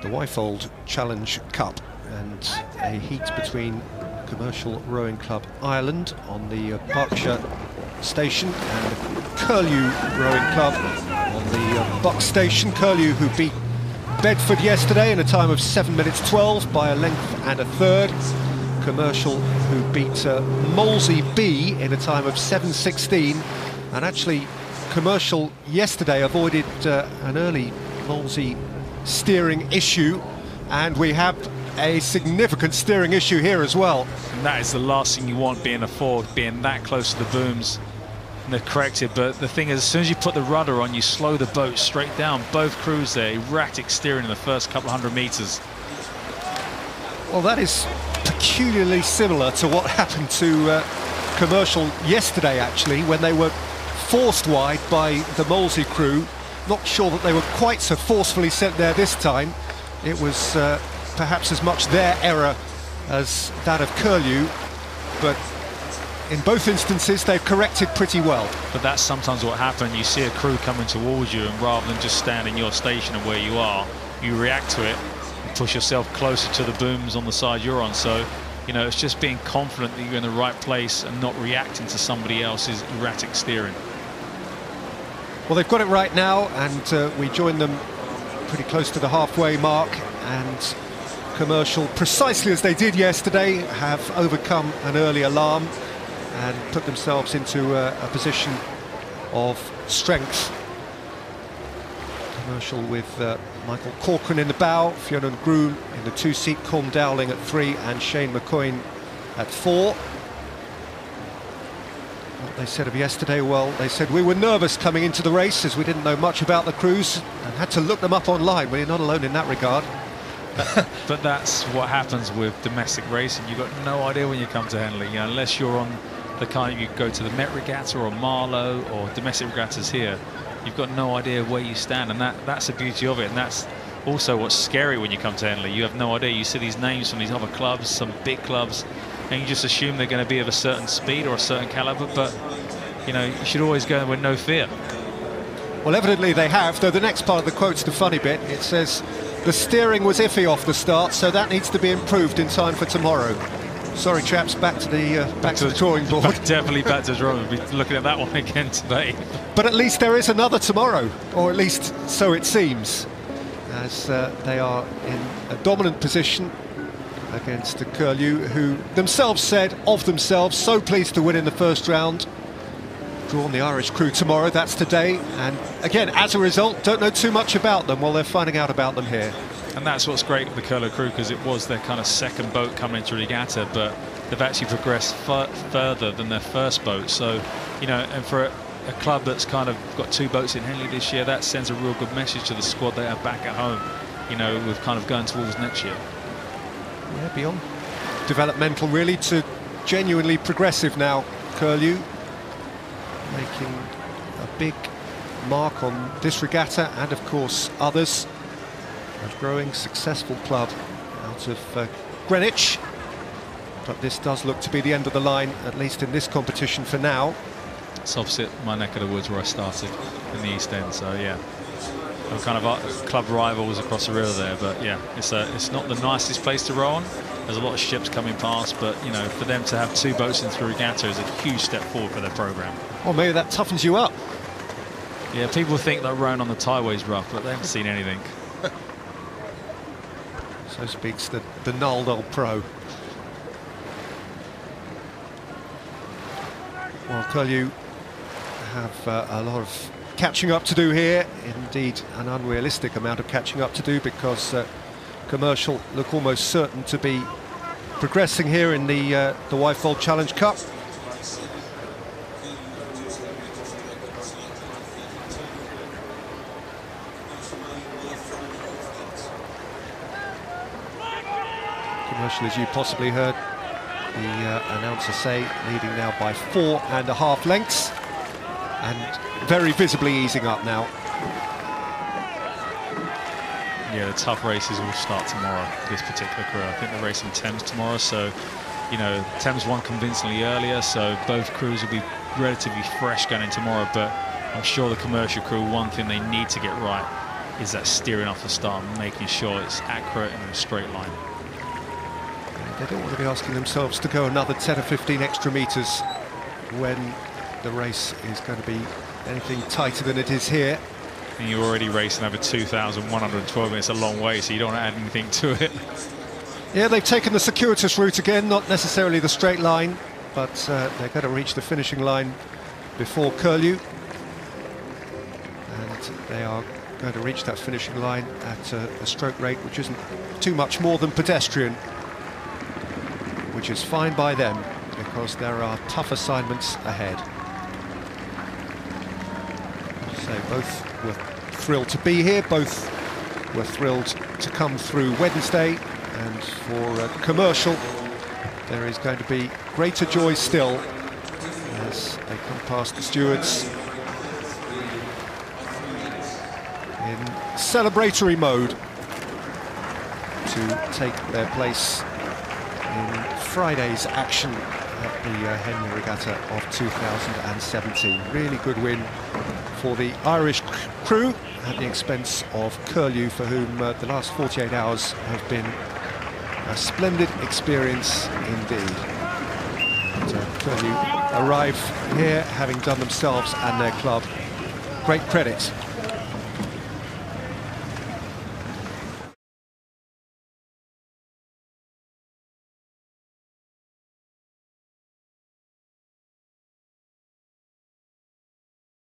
the Wyfold Challenge Cup and a heat between Commercial Rowing Club Ireland on the Berkshire station and the Curlew Rowing Club on the Buck station. Curlew, who beat Bedford yesterday in a time of 7 minutes 12 by a length and a third. Commercial, who beat Molesey B in a time of 7:16, and actually Commercial yesterday avoided an early Molesey steering issue, and we have a significant steering issue here as well. And that is the last thing you want, being a forward, being that close to the booms. And they're corrected, but the thing is, as soon as you put the rudder on, you slow the boat straight down. Both crews there, erratic steering in the first couple of 100 metres. Well, that is peculiarly similar to what happened to Commercial yesterday, actually, when they were forced wide by the Molesey crew. Not sure that they were quite so forcefully sent there this time. It was perhaps as much their error as that of Curlew, but in both instances they've corrected pretty well. But that's sometimes what happens. You see a crew coming towards you, and rather than just stand in your station and where you are, you react to it and push yourself closer to the booms on the side you're on. So, you know, it's just being confident that you're in the right place and not reacting to somebody else's erratic steering. Well, they've got it right now, and we join them pretty close to the halfway mark, and Commercial, precisely as they did yesterday, have overcome an early alarm and put themselves into a position of strength. Commercial with Michael Corcoran in the bow, Fionn Groom in the two-seat, Colm Dowling at 3 and Shane McCoyne at 4. What they said of yesterday, well, they said we were nervous coming into the race as we didn't know much about the crews and had to look them up online. Well, you're not alone in that regard. But that's what happens with domestic racing. You've got no idea when you come to Henley, you know, unless you're on the kind you go to the Met Regatta or Marlow or domestic regattas here. You've got no idea where you stand, and that's the beauty of it. And that's also what's scary when you come to Henley. You have no idea. You see these names from these other clubs, some big clubs, and you just assume they're going to be of a certain speed or a certain caliber, but you know, you should always go with no fear. Well, evidently they have, though the next part of the quote's the funny bit. It says the steering was iffy off the start, so that needs to be improved in time for tomorrow. Sorry chaps, back to the drawing board. Definitely back to the drawing board. We'll be looking at that one again today. But at least there is another tomorrow, or at least so it seems, as they are in a dominant position against the Curlew, who themselves said of themselves, so pleased to win in the first round. Draw on the Irish crew tomorrow, that's today, and again, as a result, don't know too much about them. Well, they're finding out about them here. And that's what's great with the Curlew crew, because it was their kind of second boat coming into regatta, but they've actually progressed further than their first boat. So, you know, and for a club that's kind of got 2 boats in Henley this year, that sends a real good message to the squad they have back at home, you know, with kind of going towards next year. Yeah, beyond developmental really to genuinely progressive now, Curlew, making a big mark on this regatta and of course others. A growing successful club out of Greenwich, but this does look to be the end of the line, at least in this competition for now. It's opposite my neck of the woods where I started, in the East End, so yeah, I'm kind of club rivals across the river there. But yeah, it's not the nicest place to row on. There's a lot of ships coming past, but you know, for them to have 2 boats into the regatta is a huge step forward for their programme. Well, maybe that toughens you up. Yeah, people think that rowing on the tideway's rough, but they haven't seen anything. So speaks the gnarled old pro. Well, Curlew have a lot of catching up to do here. Indeed, an unrealistic amount of catching up to do, because Commercial look almost certain to be progressing here in the Wyfold Challenge Cup. Commercial, as you possibly heard the announcer say, leading now by 4.5 lengths, and very visibly easing up now. Yeah, the tough races will start tomorrow for this particular crew. I think they're racing Thames tomorrow, so you know, Thames won convincingly earlier, so both crews will be relatively fresh going in tomorrow. But I'm sure the Commercial crew, one thing they need to get right is that steering off the start, making sure it's accurate and in a straight line. They don't want to be asking themselves to go another 10 or 15 extra metres when the race is going to be anything tighter than it is here. And you're already racing over 2,112 minutes, a long way, so you don't want to add anything to it. Yeah, they've taken the circuitous route again, not necessarily the straight line, but they're going to reach the finishing line before Curlew. And they are going to reach that finishing line at a stroke rate which isn't too much more than pedestrian, which is fine by them because there are tough assignments ahead. So both were thrilled to be here, both were thrilled to come through Wednesday, and for commercial there is going to be greater joy still as they come past the stewards in celebratory mode to take their place in Friday's action at the Henley Regatta of 2017. Really good win for the Irish crew at the expense of Curlew, for whom the last 48 hours have been a splendid experience indeed. And Curlew arrive here having done themselves and their club great credit.